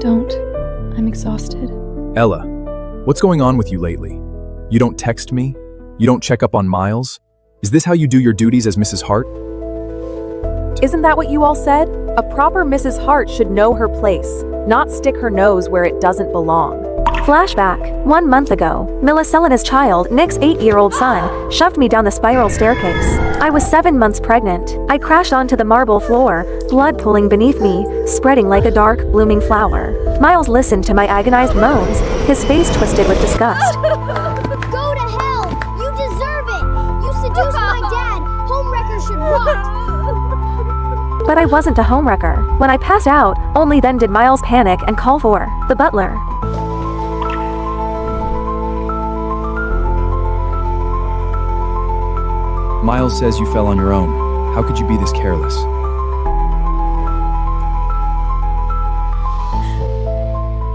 Don't. I'm exhausted. Ella, what's going on with you lately? You don't text me? You don't check up on Miles? Is this how you do your duties as Mrs. Hart? Isn't that what you all said? A proper Mrs. Hart should know her place, not stick her nose where it doesn't belong. Flashback. 1 month ago, Meliselena's child, Nick's 8-year-old son, shoved me down the spiral staircase. I was 7 months pregnant. I crashed onto the marble floor, blood pooling beneath me, spreading like a dark, blooming flower. Miles listened to my agonized moans, his face twisted with disgust. Go to hell! You deserve it! You seduced my dad! Homewreckers should rot! But I wasn't a homewrecker. When I passed out, only then did Miles panic and call for the butler. Miles says you fell on your own. How could you be this careless?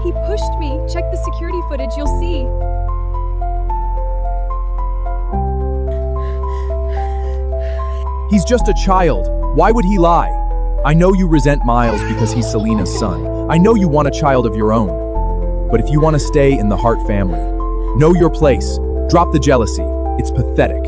He pushed me. Check the security footage, you'll see. He's just a child. Why would he lie? I know you resent Miles because he's Selena's son. I know you want a child of your own. But if you want to stay in the Hart family, know your place. Drop the jealousy. It's pathetic.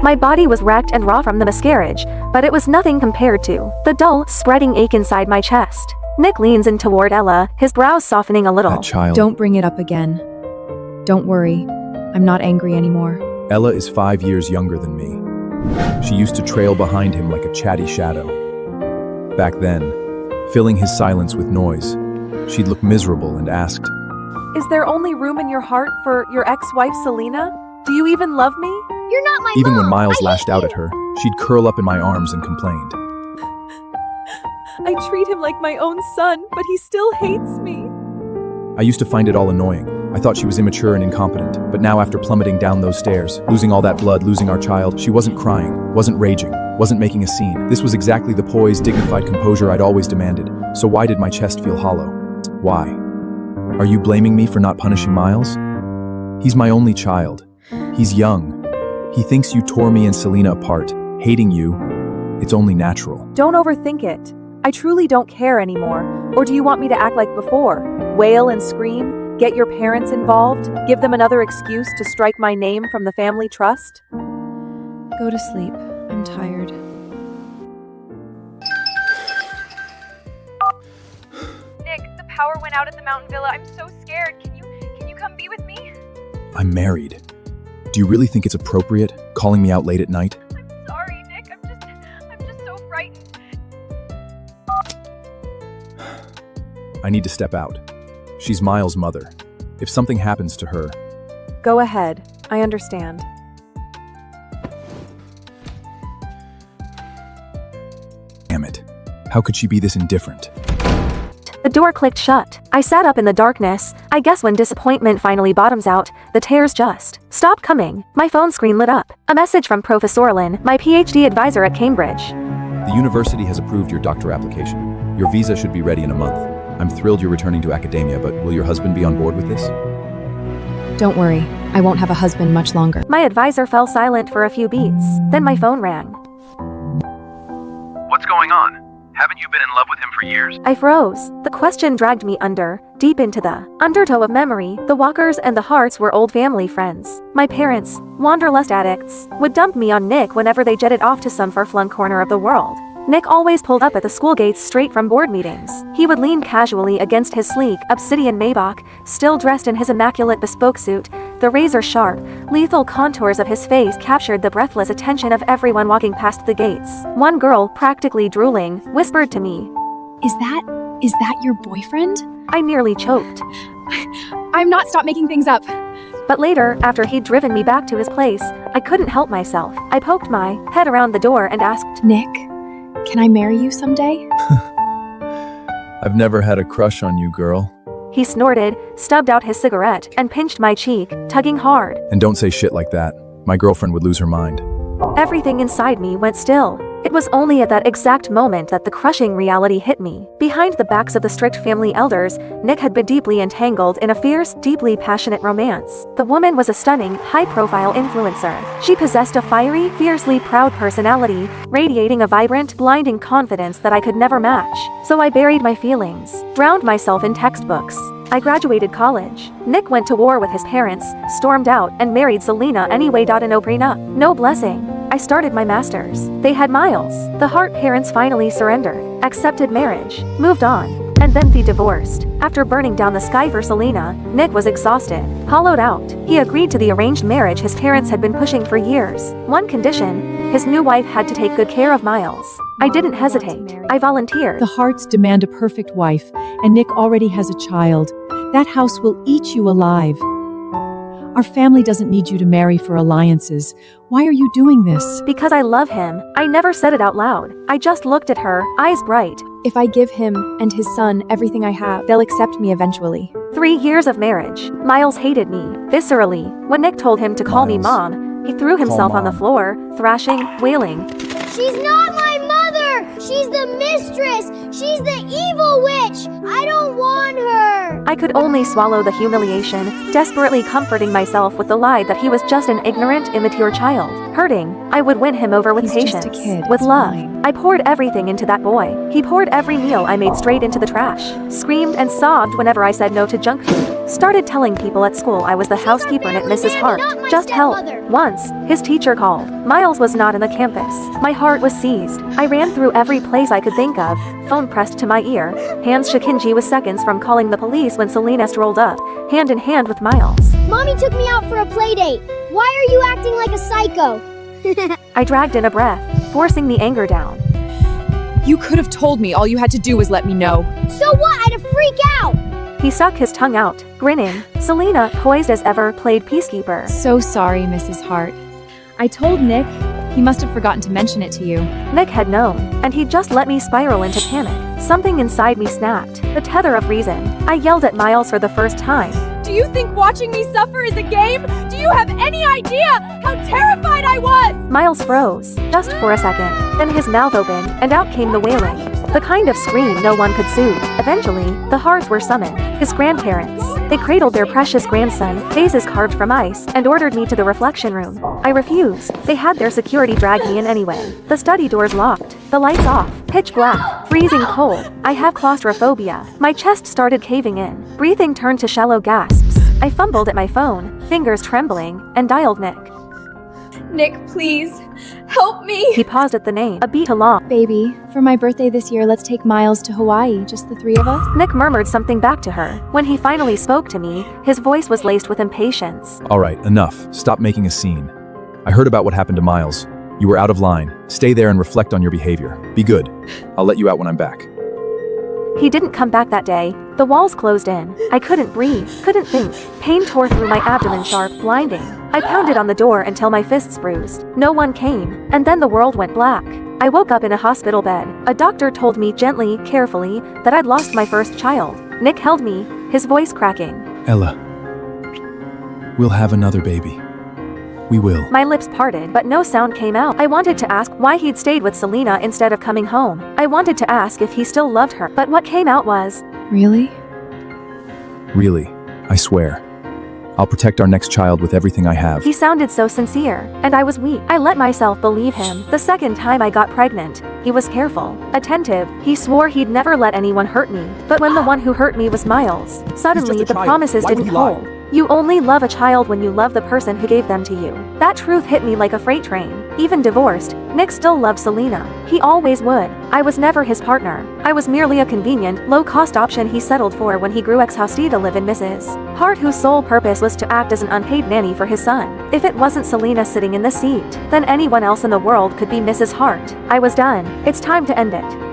My body was wrecked and raw from the miscarriage, but it was nothing compared to the dull, spreading ache inside my chest. Nick leans in toward Ella, his brows softening a little. That child. Don't bring it up again. Don't worry. I'm not angry anymore. Ella is 5 years younger than me. She used to trail behind him like a chatty shadow. Back then, filling his silence with noise, she'd look miserable and asked, Is there only room in your heart for your ex-wife Selena? Do you even love me? You're not my Even mom! when Miles I lashed hate out you. at her, she'd curl up in my arms and complained. I treat him like my own son, but he still hates me. I used to find it all annoying. I thought she was immature and incompetent, but now after plummeting down those stairs, losing all that blood, losing our child, she wasn't crying, wasn't raging, wasn't making a scene. This was exactly the poised, dignified composure I'd always demanded. So why did my chest feel hollow? Why? Are you blaming me for not punishing Miles? He's my only child. He's young. He thinks you tore me and Selena apart. Hating you, it's only natural. Don't overthink it. I truly don't care anymore. Or do you want me to act like before? Wail and scream? Get your parents involved? Give them another excuse to strike my name from the family trust? Go to sleep. I'm tired. Nick, the power went out at the mountain villa. I'm so scared. Can you come be with me? I'm married. Do you really think it's appropriate, calling me out late at night? I'm sorry, Nick. I'm just so frightened. I need to step out. She's Miles' mother. If something happens to her... Go ahead. I understand. Damn it. How could she be this indifferent? The door clicked shut. I sat up in the darkness. I guess when disappointment finally bottoms out, the tears just stop coming. My phone screen lit up. A message from Professor Lin, my PhD advisor at Cambridge. The university has approved your doctor application. Your visa should be ready in a month. I'm thrilled you're returning to academia, but will your husband be on board with this? Don't worry. I won't have a husband much longer. My advisor fell silent for a few beats. Then my phone rang. What's going on? Haven't you been in love with him for years? I froze. The question dragged me deep into the undertow of memory. The Walkers and the Harts were old family friends. My parents, wanderlust addicts, would dump me on Nick whenever they jetted off to some far-flung corner of the world. Nick always pulled up at the school gates straight from board meetings. He would lean casually against his sleek, obsidian Maybach, still dressed in his immaculate bespoke suit. The razor-sharp, lethal contours of his face captured the breathless attention of everyone walking past the gates. One girl, practically drooling, whispered to me. Is that your boyfriend? I nearly choked. I'm not. Stop making things up. But later, after he'd driven me back to his place, I couldn't help myself. I poked my head around the door and asked, Nick, can I marry you someday? I've never had a crush on you, girl. He snorted, stubbed out his cigarette, and pinched my cheek, tugging hard. And don't say shit like that. My girlfriend would lose her mind. Everything inside me went still. It was was only at that exact moment that the crushing reality hit me. Behind the backs of the strict family elders, Nick had been deeply entangled in a fierce, deeply passionate romance. The woman was a stunning, high-profile influencer. She possessed a fiery, fiercely proud personality, radiating a vibrant, blinding confidence that I could never match. So I buried my feelings, drowned myself in textbooks. I graduated college. Nick went to war with his parents, stormed out, and married Selena anyway. No prenup, no blessing. I started my master's. They had Miles. The Hart parents finally surrendered, accepted marriage, moved on, and then they divorced. After burning down the sky for Selena, Nick was exhausted, hollowed out. He agreed to the arranged marriage his parents had been pushing for years. One condition: his new wife had to take good care of Miles. I didn't hesitate. I volunteered. The Harts demand a perfect wife, and Nick already has a child. That house will eat you alive. Our family doesn't need you to marry for alliances. Why are you doing this? Because I love him. I never said it out loud. I just looked at her, eyes bright. If I give him and his son everything I have, They'll accept me eventually. 3 years of marriage. Miles hated me, viscerally. When Nick told him to call me Mom, he threw himself on the floor, thrashing, wailing. She's not my mother! She's the mistress! She's the evil witch! I don't want her! I could only swallow the humiliation, desperately comforting myself with the lie that he was just an ignorant, immature child. Hurting, I would win him over with He's patience, just a kid, with it's love. fine. I poured everything into that boy. He poured every meal I made straight into the trash, screamed and sobbed whenever I said no to junk food, started telling people at school I was the housekeeper at Mrs. Hart. Just help. Once, his teacher called. Miles was not in the campus. My heart was seized. I ran through every place I could think of, phone pressed to my ear, hands shakinji was seconds from calling the police when Selena strolled up, hand in hand with Miles. Mommy took me out for a play date. Why are you acting like a psycho? I dragged in a breath, forcing the anger down. you could have told me. All you had to do was let me know. So what? I had to freak out! He stuck his tongue out, grinning. Selena, poised as ever, played peacekeeper. So sorry, Mrs. Hart. I told Nick. He must have forgotten to mention it to you. Nick had known, and he'd just let me spiral into panic. Something inside me snapped, the tether of reason. I yelled at Miles for the first time. Do you think watching me suffer is a game? Do you have any idea how terrified I was? Miles froze, just for a second. Then his mouth opened, and out came the wailing. The kind of scream no one could soothe. Eventually, the Harts were summoned. His grandparents. They cradled their precious grandson, faces carved from ice, and ordered me to the reflection room. I refused. They had their security drag me in anyway. The study doors locked, the lights off, pitch black, freezing cold. I have claustrophobia. My chest started caving in. Breathing turned to shallow gasps. I fumbled at my phone, fingers trembling, and dialed Nick. Nick, please, help me. He paused at the name, a beat too long. Baby, for my birthday this year, let's take Miles to Hawaii, just the three of us. Nick murmured something back to her. When he finally spoke to me, his voice was laced with impatience. All right, enough. Stop making a scene. I heard about what happened to Miles. You were out of line. Stay there and reflect on your behavior. Be good. I'll let you out when I'm back. He didn't come back that day. The walls closed in. I couldn't breathe, couldn't think. Pain tore through my abdomen sharp, blinding. I pounded on the door until my fists bruised. No one came, and then the world went black. I woke up in a hospital bed. A doctor told me gently, carefully, that I'd lost my first child. Nick held me, his voice cracking. Ella, we'll have another baby. We will. My lips parted, but no sound came out. I wanted to ask why he'd stayed with Selena instead of coming home. I wanted to ask if he still loved her, but what came out was, Really? Really, I swear. I'll protect our next child with everything I have. he sounded so sincere, and I was weak. I let myself believe him. The second time I got pregnant, he was careful, attentive. He swore he'd never let anyone hurt me. But when the one who hurt me was Miles, suddenly the promises didn't hold. You only love a child when you love the person who gave them to you. That truth hit me like a freight train. Even divorced, Nick still loved Selena. He always would. I was never his partner. I was merely a convenient, low-cost option he settled for when he grew ex-housey to live in Mrs. Hart, whose sole purpose was to act as an unpaid nanny for his son. If it wasn't Selena sitting in the seat, then anyone else in the world could be Mrs. Hart. I was done. It's time to end it.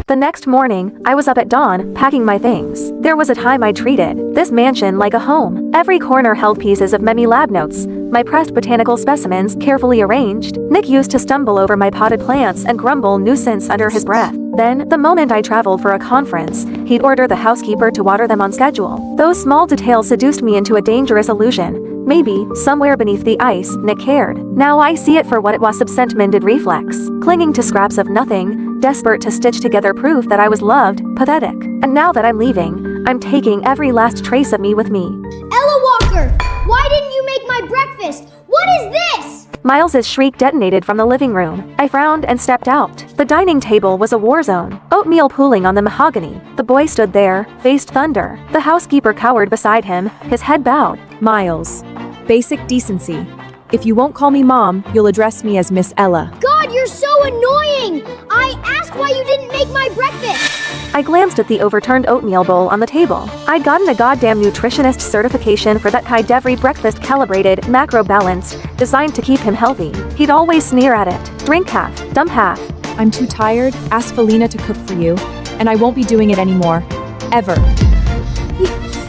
The next morning, I was up at dawn, packing my things. There was a time I treated this mansion like a home. Every corner held pieces of Memi lab notes, my pressed botanical specimens carefully arranged. Nick used to stumble over my potted plants and grumble nuisance under his breath. Then, the moment I traveled for a conference, he'd order the housekeeper to water them on schedule. Those small details seduced me into a dangerous illusion. Maybe, somewhere beneath the ice, Nick cared. Now I see it for what it was, absent-minded reflex. Clinging to scraps of nothing, desperate to stitch together proof that I was loved, pathetic. And now that I'm leaving, I'm taking every last trace of me with me. Ella Walker, why didn't you make my breakfast? What is this? Miles's shriek detonated from the living room. I frowned and stepped out. The dining table was a war zone. Oatmeal pooling on the mahogany. The boy stood there, faced thunder. The housekeeper cowered beside him, his head bowed. Miles, basic decency. If you won't call me Mom, you'll address me as Miss Ella. God, you're so annoying! I asked why you didn't make my breakfast! I glanced at the overturned oatmeal bowl on the table. I'd gotten a goddamn nutritionist certification for that kind every breakfast, calibrated, macro-balanced, designed to keep him healthy. He'd always sneer at it. Drink half, dump half. I'm too tired. Ask Felina to cook for you, and I won't be doing it anymore. Ever.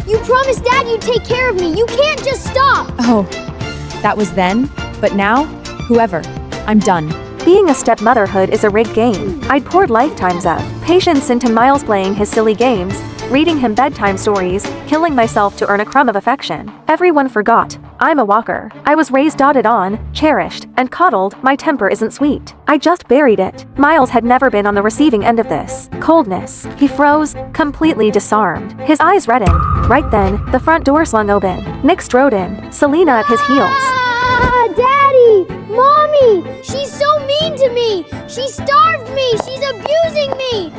You promised Dad you'd take care of me. You can't just stop! Oh, that was then, but now, whoever. I'm done. Being a stepmotherhood is a rigged game. I'd poured lifetimes of patience into Miles playing his silly games, reading him bedtime stories, killing myself to earn a crumb of affection. Everyone forgot. I'm a walker. I was raised, doted on, cherished, and coddled. My temper isn't sweet. I just buried it. Miles had never been on the receiving end of this. Coldness. He froze, completely disarmed. His eyes reddened. Right then, the front door swung open. Nick strode in, Selena at his heels. Ah, Daddy! Mommy! She's so mean to me! She starved me! She's abusing me!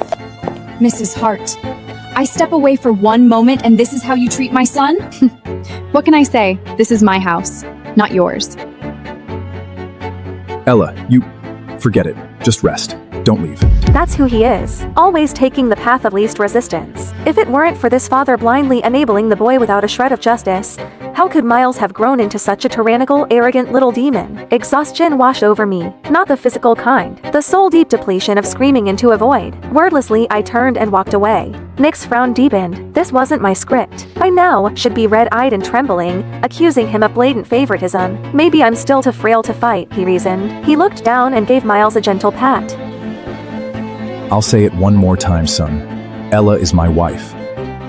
Mrs. Hart, I step away for one moment and this is how you treat my son? What can I say? This is my house, not yours. Ella, forget it. Just rest. Don't leave. That's who he is, always taking the path of least resistance. If it weren't for this father blindly enabling the boy without a shred of justice, how could Miles have grown into such a tyrannical, arrogant little demon? Exhaustion washed over me, not the physical kind, the soul-deep depletion of screaming into a void. Wordlessly, I turned and walked away. Nick's frown deepened. This wasn't my script. By now, should be red-eyed and trembling, accusing him of blatant favoritism. Maybe I'm still too frail to fight, he reasoned. He looked down and gave Miles a gentle pat. I'll say it one more time, son. Ella is my wife.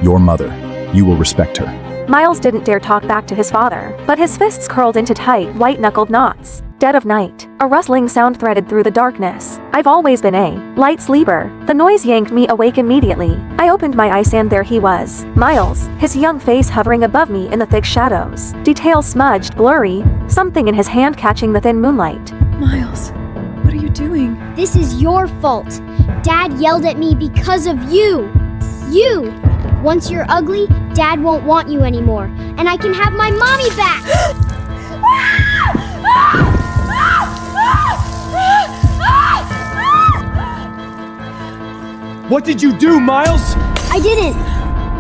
Your mother. You will respect her. Miles didn't dare talk back to his father, but his fists curled into tight, white-knuckled knots. Dead of night. A rustling sound threaded through the darkness. I've always been a light sleeper. The noise yanked me awake immediately. I opened my eyes and there he was. Miles, his young face hovering above me in the thick shadows. Details smudged, blurry, something in his hand catching the thin moonlight. Miles, what are you doing? This is your fault. Dad yelled at me because of you. You! Once you're ugly, Dad won't want you anymore. And I can have my mommy back! What did you do, Miles? I didn't.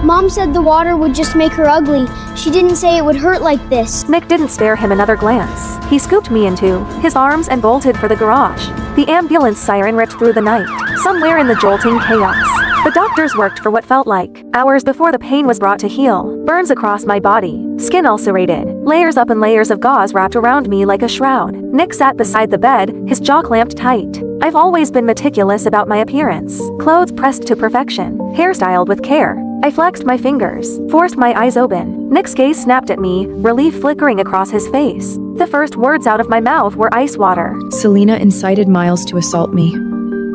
Mom said the water would just make her ugly. She didn't say it would hurt like this. Nick didn't spare him another glance. He scooped me into his arms and bolted for the garage. The ambulance siren ripped through the night. Somewhere in the jolting chaos, the doctors worked for what felt like hours before the pain was brought to heal. Burns across my body, skin ulcerated, layers up and layers of gauze wrapped around me like a shroud. Nick sat beside the bed, his jaw clamped tight. I've always been meticulous about my appearance. Clothes pressed to perfection, hairstyled with care. I flexed my fingers, forced my eyes open. Nick's gaze snapped at me, relief flickering across his face. The first words out of my mouth were ice water. Selena incited Miles to assault me.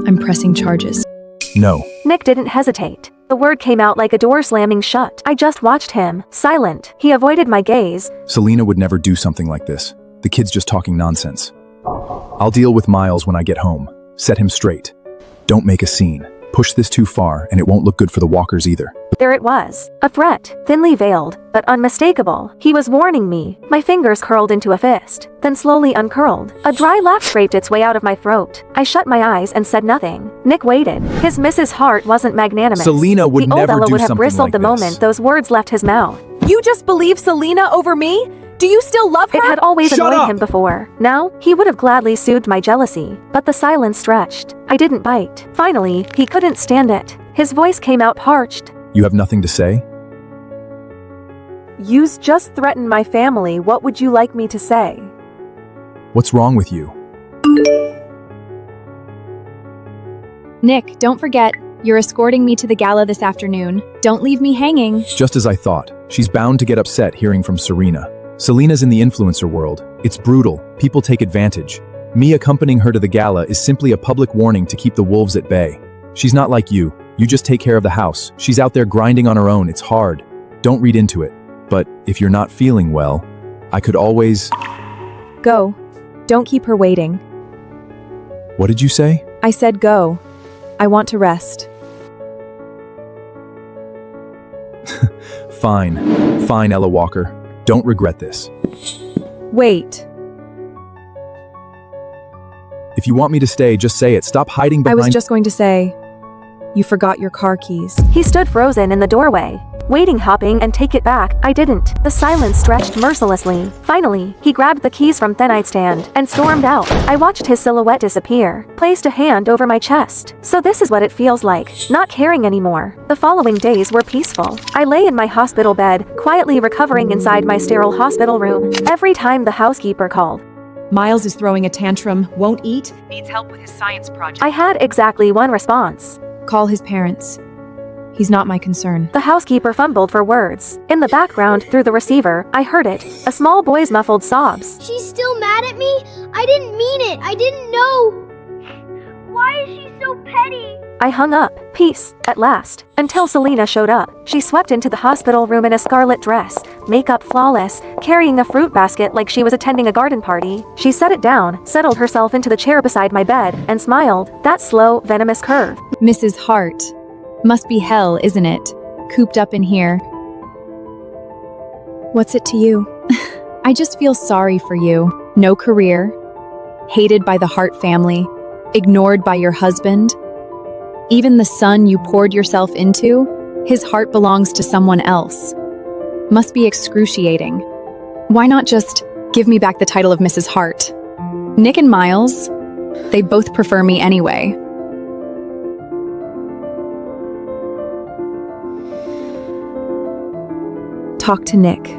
I'm pressing charges. No. Nick didn't hesitate. The word came out like a door slamming shut. I just watched him, silent. He avoided my gaze. Selena would never do something like this. The kid's just talking nonsense. I'll deal with Miles when I get home. Set him straight. Don't make a scene. Push this too far, and it won't look good for the walkers either. There it was. A threat, thinly veiled, but unmistakable. He was warning me. My fingers curled into a fist, then slowly uncurled. A dry laugh scraped its way out of my throat. I shut my eyes and said nothing. Nick waited. His Mrs. Hart wasn't magnanimous. Selena would the old never Ella do would have something bristled like the this. moment those words left his mouth. You just believe Selena over me? Do you still love her? It had always Shut annoyed up! him before. Now, he would have gladly soothed my jealousy, but the silence stretched. I didn't bite. Finally, he couldn't stand it. His voice came out parched. You have nothing to say? You's just threatened my family. What would you like me to say? What's wrong with you? Nick, don't forget, you're escorting me to the gala this afternoon. Don't leave me hanging. Just as I thought. She's bound to get upset hearing from Serena. Selena's in the influencer world. It's brutal. People take advantage. Me accompanying her to the gala is simply a public warning to keep the wolves at bay. She's not like you. You just take care of the house. She's out there grinding on her own. It's hard. Don't read into it. But if you're not feeling well, I could always... Go. Don't keep her waiting. What did you say? I said go. I want to rest. Fine. Fine, Ella Walker. Don't regret this. Wait. If you want me to stay, just say it. Stop hiding behind... I was just going to say, you forgot your car keys. He stood frozen in the doorway, waiting, hopping, and take it back. I didn't. The silence stretched mercilessly. Finally, he grabbed the keys from the nightstand and stormed out. I watched his silhouette disappear, placed a hand over my chest. So this is what it feels like, not caring anymore. The following days were peaceful. I lay in my hospital bed, quietly recovering inside my sterile hospital room. Every time the housekeeper called, Miles is throwing a tantrum, won't eat. Needs help with his science project. I had exactly one response. Call his parents. He's not my concern. The housekeeper fumbled for words. In the background, through the receiver, I heard it. A small boy's muffled sobs. She's still mad at me? I didn't mean it. I didn't know. Why is she so petty? I hung up. Peace, at last. Until Selena showed up. She swept into the hospital room in a scarlet dress, makeup flawless, carrying a fruit basket like she was attending a garden party. She set it down, settled herself into the chair beside my bed, and smiled. That slow, venomous curve. Mrs. Hart. Must be hell, isn't it? Cooped up in here. What's it to you? I just feel sorry for you. No career. Hated by the Hart family. Ignored by your husband. Even the son you poured yourself into, his heart belongs to someone else. Must be excruciating. Why not just give me back the title of Mrs. Hart? Nick and Miles, they both prefer me anyway. Talk to Nick.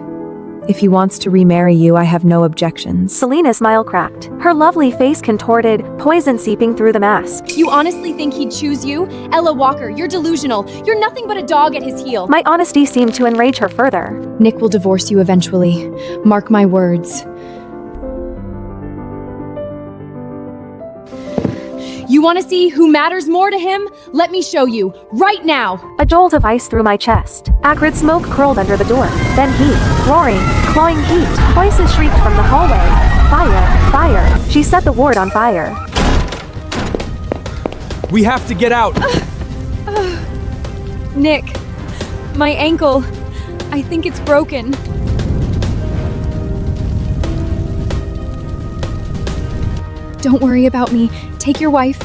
If he wants to remarry you, I have no objections. Selena's smile cracked. Her lovely face contorted, poison seeping through the mask. You honestly think he'd choose you? Ella Walker, you're delusional. You're nothing but a dog at his heel. My honesty seemed to enrage her further. Nick will divorce you eventually. Mark my words. You want to see who matters more to him? Let me show you, right now. A jolt of ice through my chest. Acrid smoke curled under the door. Then heat, roaring, clawing heat. Voices shrieked from the hallway. Fire, fire. She set the ward on fire. We have to get out. Nick, my ankle. I think it's broken. Don't worry about me. Take your wife.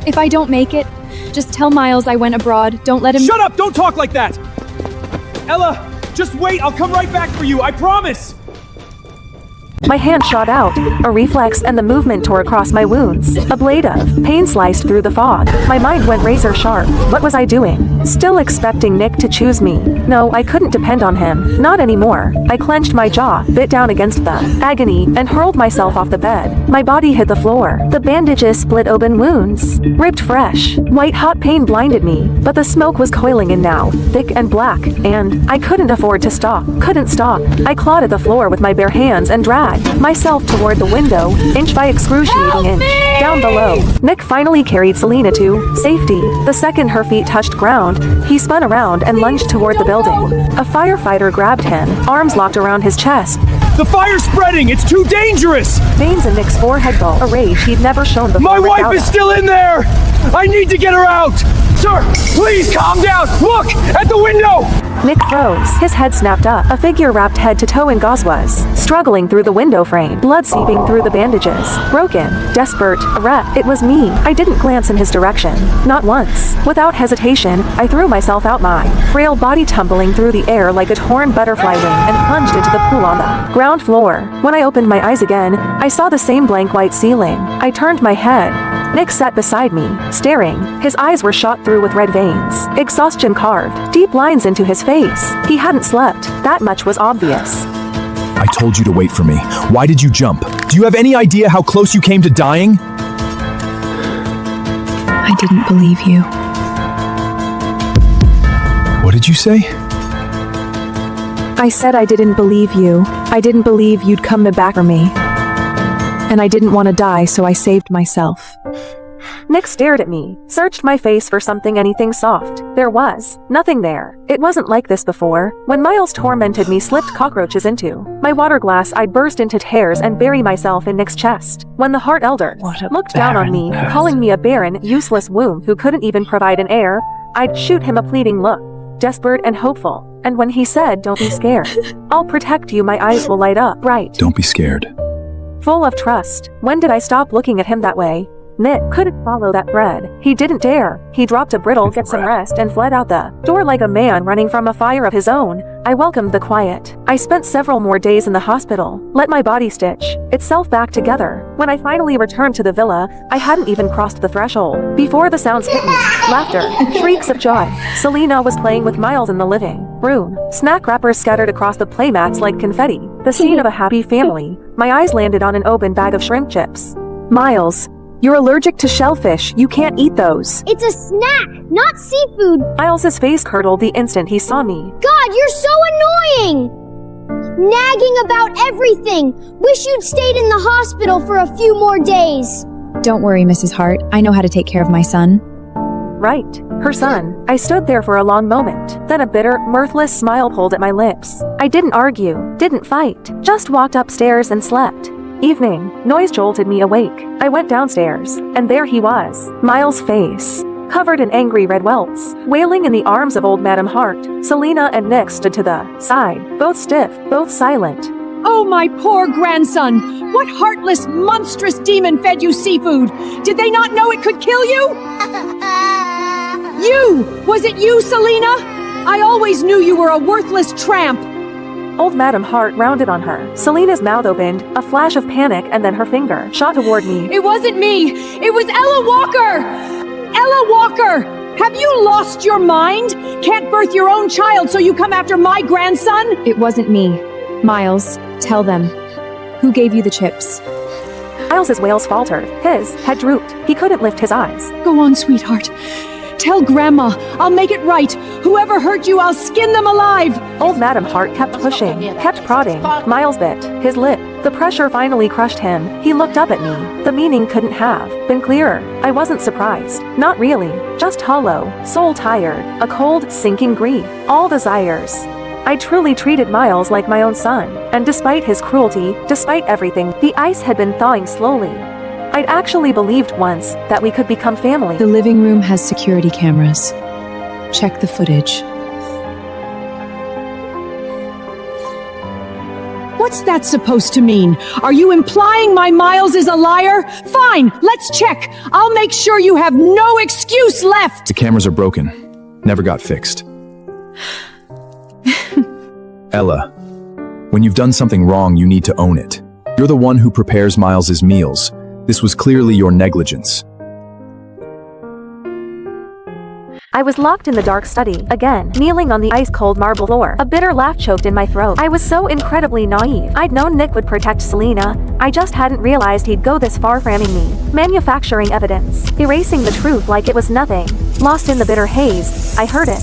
If I don't make it, just tell Miles I went abroad. Don't let him— Shut up! Don't talk like that! Ella, just wait. I'll come right back for you. I promise. My hand shot out, a reflex, and the movement tore across my wounds. A blade of pain sliced through the fog. My mind went razor sharp. What was I doing? Still expecting Nick to choose me. No, I couldn't depend on him. Not anymore. I clenched my jaw, bit down against the agony, and hurled myself off the bed. My body hit the floor. The bandages split open wounds. Ripped fresh. White hot pain blinded me, but the smoke was coiling in now, thick and black, and I couldn't afford to stop. Couldn't stop. I clawed at the floor with my bare hands and dragged myself toward the window, inch by excruciating inch. Down below, Nick finally carried Selena to safety. The second her feet touched ground, he spun around and lunged toward the building. A firefighter grabbed him, arms locked around his chest. The fire's spreading. It's too dangerous. Veins in Nick's forehead glow, a rage he'd never shown before. My wife is still in there. I need to get her out. Sir, please calm down. Look at the window. Nick froze. His head snapped up. A figure wrapped head to toe in gauze was struggling through the window frame, blood seeping through the bandages. Broken, desperate, it was me. I didn't glance in his direction. Not once. Without hesitation, I threw myself out, my frail body tumbling through the air like a torn butterfly wing, and plunged into the pool on the ground floor. When I opened my eyes again, I saw the same blank white ceiling. I turned my head. Nick sat beside me, staring. His eyes were shot through with red veins. Exhaustion carved deep lines into his face. He hadn't slept. That much was obvious. I told you to wait for me. Why did you jump? Do you have any idea how close you came to dying? I didn't believe you. What did you say? I said I didn't believe you. I didn't believe you'd come back for me. And I didn't want to die, so I saved myself. Nick stared at me, searched my face for anything soft. There was nothing there. It wasn't like this before. When Miles tormented me, slipped cockroaches into my water glass, I'd burst into tears and bury myself in Nick's chest. When the Hart Elder looked down on me, calling me a barren, useless womb who couldn't even provide an heir, I'd shoot him a pleading look, desperate and hopeful. And when he said, "Don't be scared. I'll protect you," my eyes will light up bright. Don't be scared. Full of trust. When did I stop looking at him that way? Nick couldn't follow that thread. He didn't dare. He dropped a brittle, "Get some rest," and fled out the door like a man running from a fire of his own. I welcomed the quiet. I spent several more days in the hospital, let my body stitch itself back together. When I finally returned to the villa, I hadn't even crossed the threshold before the sounds hit me. Laughter, shrieks of joy. Selena was playing with Miles in the living room. Snack wrappers scattered across the playmats like confetti. The scene of a happy family. My eyes landed on an open bag of shrimp chips. Miles, you're allergic to shellfish. You can't eat those. It's a snack, not seafood. Miles's face curdled the instant he saw me. God, you're so annoying! Nagging about everything. Wish you'd stayed in the hospital for a few more days. Don't worry, Mrs. Hart. I know how to take care of my son. Right, her son. I stood there for a long moment. Then a bitter, mirthless smile pulled at my lips. I didn't argue, didn't fight, just walked upstairs and slept. Evening. Noise jolted me awake. I went downstairs, and there he was, Miles' face, covered in angry red welts, wailing in the arms of old Madame Hart. Selena and Nick stood to the side, both stiff, both silent. Oh, my poor grandson! What heartless, monstrous demon fed you seafood? Did they not know it could kill you? You! Was it you, Selena? I always knew you were a worthless tramp! Old Madame Hart rounded on her. Selena's mouth opened, a flash of panic, and then her finger shot toward me. It wasn't me! It was Ella Walker! Ella Walker! Have you lost your mind? Can't birth your own child, so you come after my grandson? It wasn't me. Miles, tell them. Who gave you the chips? Miles's wails faltered. His head drooped. He couldn't lift his eyes. Go on, sweetheart. Tell Grandma. I'll make it right. Whoever hurt you, I'll skin them alive. Old Madame Hart kept pushing, kept prodding. Miles bit his lip. The pressure finally crushed him. He looked up at me. The meaning couldn't have been clearer. I wasn't surprised. Not really. Just hollow, soul tired, a cold, sinking grief. All desires. I truly treated Miles like my own son. And despite his cruelty, despite everything, the ice had been thawing slowly. I'd actually believed once that we could become family. The living room has security cameras. Check the footage. What's that supposed to mean? Are you implying my Miles is a liar? Fine, let's check. I'll make sure you have no excuse left. The cameras are broken. Never got fixed. Ella, when you've done something wrong, you need to own it. You're the one who prepares Miles's meals. This was clearly your negligence. I was locked in the dark study, again, kneeling on the ice-cold marble floor. A bitter laugh choked in my throat. I was so incredibly naive. I'd known Nick would protect Selena. I just hadn't realized he'd go this far framing me. Manufacturing evidence. Erasing the truth like it was nothing. Lost in the bitter haze, I heard it.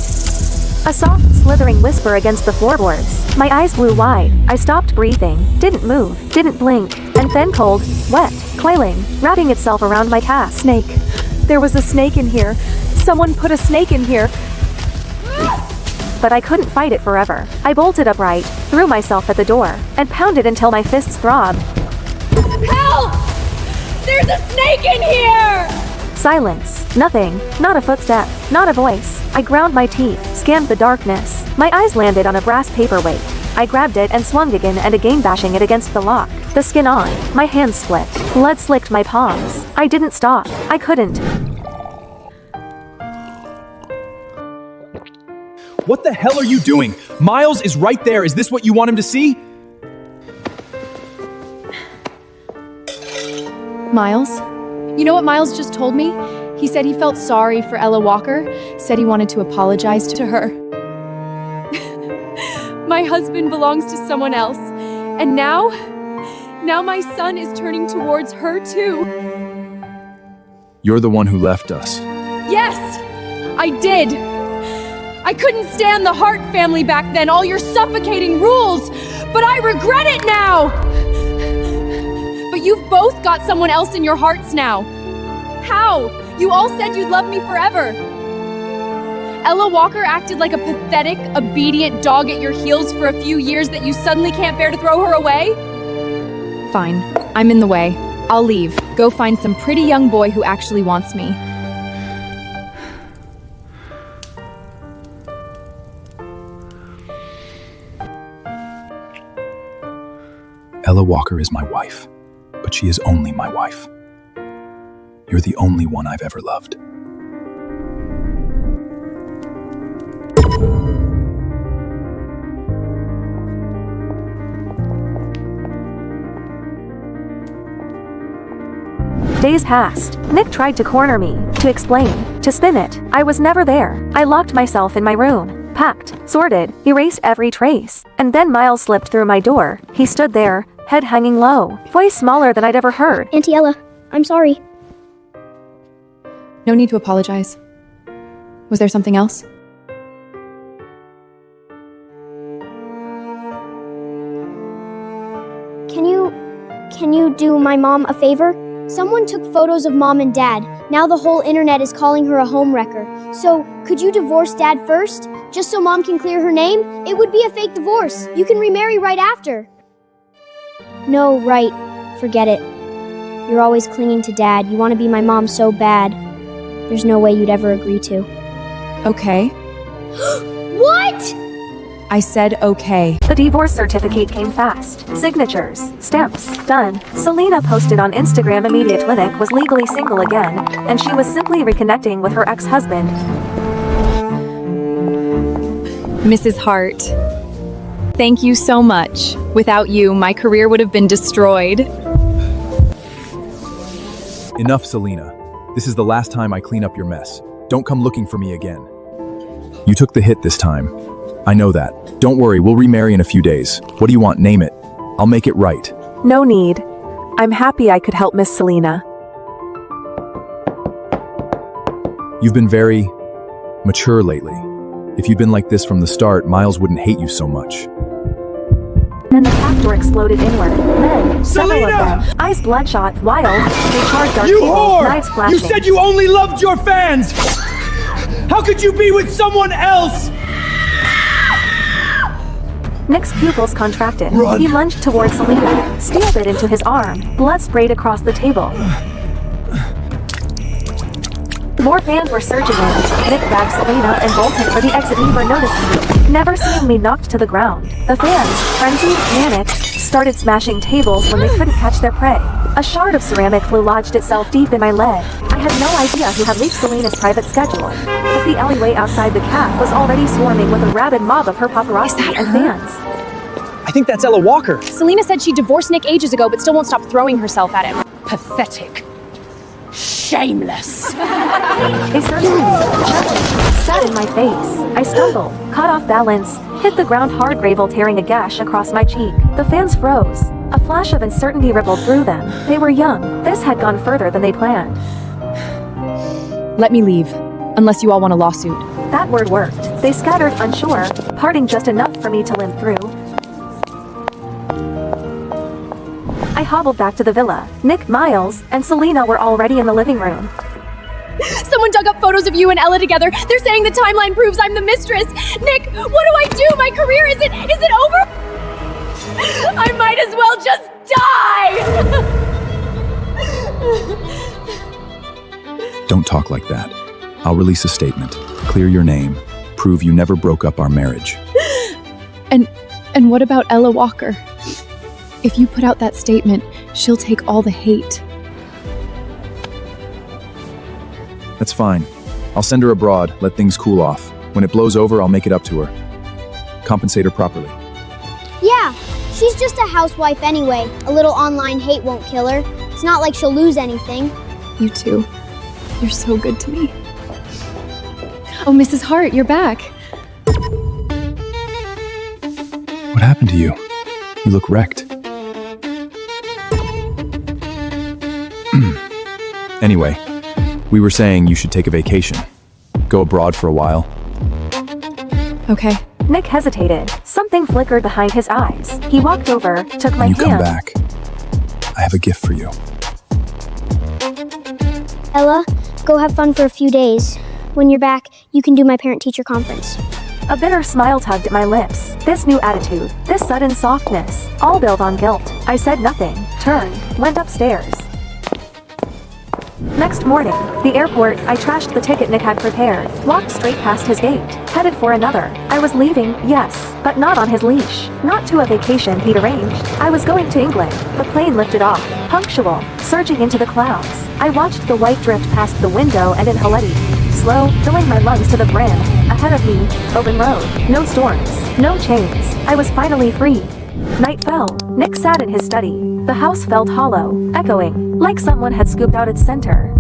A soft, slithering whisper against the floorboards. My eyes grew wide. I stopped breathing, didn't move, didn't blink, and then cold, wet, coiling, wrapping itself around my calf. Snake. There was a snake in here. Someone put a snake in here. But I couldn't fight it forever. I bolted upright, threw myself at the door, and pounded until my fists throbbed. Help! There's a snake in here! Silence. Nothing. Not a footstep. Not a voice. I ground my teeth, scanned the darkness. My eyes landed on a brass paperweight. I grabbed it and swung again and again, bashing it against the lock. The skin on. My hands split. Blood slicked my palms. I didn't stop. I couldn't. What the hell are you doing? Miles is right there. Is this what you want him to see? Miles? You know what Miles just told me? He said he felt sorry for Ella Walker, said he wanted to apologize to her. My husband belongs to someone else. And now my son is turning towards her too. You're the one who left us. Yes, I did. I couldn't stand the Hart family back then, all your suffocating rules, but I regret it now! But you've both got someone else in your hearts now. How? You all said you'd love me forever. Ella Walker acted like a pathetic, obedient dog at your heels for a few years that you suddenly can't bear to throw her away? Fine. I'm in the way. I'll leave. Go find some pretty young boy who actually wants me. Ella Walker is my wife, but she is only my wife. You're the only one I've ever loved. Days passed. Nick tried to corner me, to explain, to spin it. I was never there. I locked myself in my room, packed, sorted, erased every trace. And then Miles slipped through my door. He stood there, head hanging low, voice smaller than I'd ever heard. Auntie Ella, I'm sorry. No need to apologize. Was there something else? Can you do my mom a favor? Someone took photos of mom and dad. Now the whole internet is calling her a homewrecker. So, could you divorce dad first? Just so mom can clear her name? It would be a fake divorce. You can remarry right after. No, right. Forget it. You're always clinging to dad. You want to be my mom so bad. There's no way you'd ever agree to. Okay. What? I said okay. The divorce certificate came fast. Signatures, stamps, done. Selena posted on Instagram immediate clinic was legally single again, and she was simply reconnecting with her ex-husband. Mrs. Hart, thank you so much. Without you, my career would have been destroyed. Enough, Selena. This is the last time I clean up your mess. Don't come looking for me again. You took the hit this time. I know that. Don't worry, we'll remarry in a few days. What do you want? Name it. I'll make it right. No need. I'm happy I could help Miss Selena. You've been very mature lately. If you'd been like this from the start, Miles wouldn't hate you so much. Then the back door exploded inward. Men, several of Selena! them, eyes bloodshot, wild, they charged our You table, whore! knives flashing. You said you only loved your fans! How could you be with someone else? Nick's pupils contracted. Run. He lunged towards Selena, steel bit into his arm. Blood sprayed across the table. More fans were surging in. Nick grabbed Selena and bolted for the exit, never noticing me. Never seeing me knocked to the ground. The fans, frenzied, manic, started smashing tables when they couldn't catch their prey. A shard of ceramic flew lodged itself deep in my leg. I had no idea who had leaked Selena's private schedule. But the alleyway outside the cafe was already swarming with a rabid mob of her paparazzi and fans. I think that's Ella Walker. Selena said she divorced Nick ages ago, but still won't stop throwing herself at him. Pathetic. Shameless. They surged me, sat in my face. I stumbled, caught off balance, hit the ground hard, gravel tearing a gash across my cheek. The fans froze. A flash of uncertainty rippled through them. They were young. This had gone further than they planned. Let me leave, unless you all want a lawsuit. That word worked. They scattered, unsure, parting just enough for me to limp through. I hobbled back to the villa. Nick, Miles, and Selena were already in the living room. Someone dug up photos of you and Ella together. They're saying the timeline proves I'm the mistress. Nick, what do I do? My career, is it over? I might as well just die! Don't talk like that. I'll release a statement, clear your name, prove you never broke up our marriage. And what about Ella Walker? If you put out that statement, she'll take all the hate. That's fine. I'll send her abroad, let things cool off. When it blows over, I'll make it up to her. Compensate her properly. Yeah, she's just a housewife anyway. A little online hate won't kill her. It's not like she'll lose anything. You too. You're so good to me. Oh, Mrs. Hart, you're back. What happened to you? You look wrecked. Anyway, we were saying you should take a vacation. Go abroad for a while. Okay. Nick hesitated. Something flickered behind his eyes. He walked over, took my When you hand. come back, I have a gift for you. Ella, go have fun for a few days. When you're back, you can do my parent-teacher conference. A bitter smile tugged at my lips. This new attitude, this sudden softness, all built on guilt. I said nothing, turned, went upstairs. Next morning, the airport, I trashed the ticket Nick had prepared, walked straight past his gate, headed for another. I was leaving, yes, but not on his leash, not to a vacation he'd arranged. I was going to England. The plane lifted off, punctual, surging into the clouds. I watched the white drift past the window and in Haleti. Slow, filling my lungs to the brim. Ahead of me, open road, no storms, no chains. I was finally free. Night fell. Nick sat in his study. The house felt hollow, echoing, like someone had scooped out its center.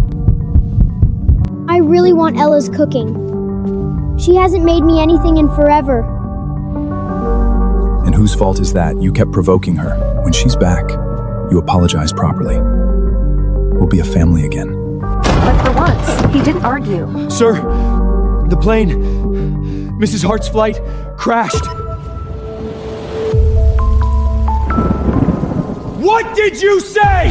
I really want Ella's cooking. She hasn't made me anything in forever. And whose fault is that? You kept provoking her. When she's back, you apologize properly. We'll be a family again. But for once, he didn't argue. Sir, the plane, Mrs. Hart's flight, crashed. What did you say?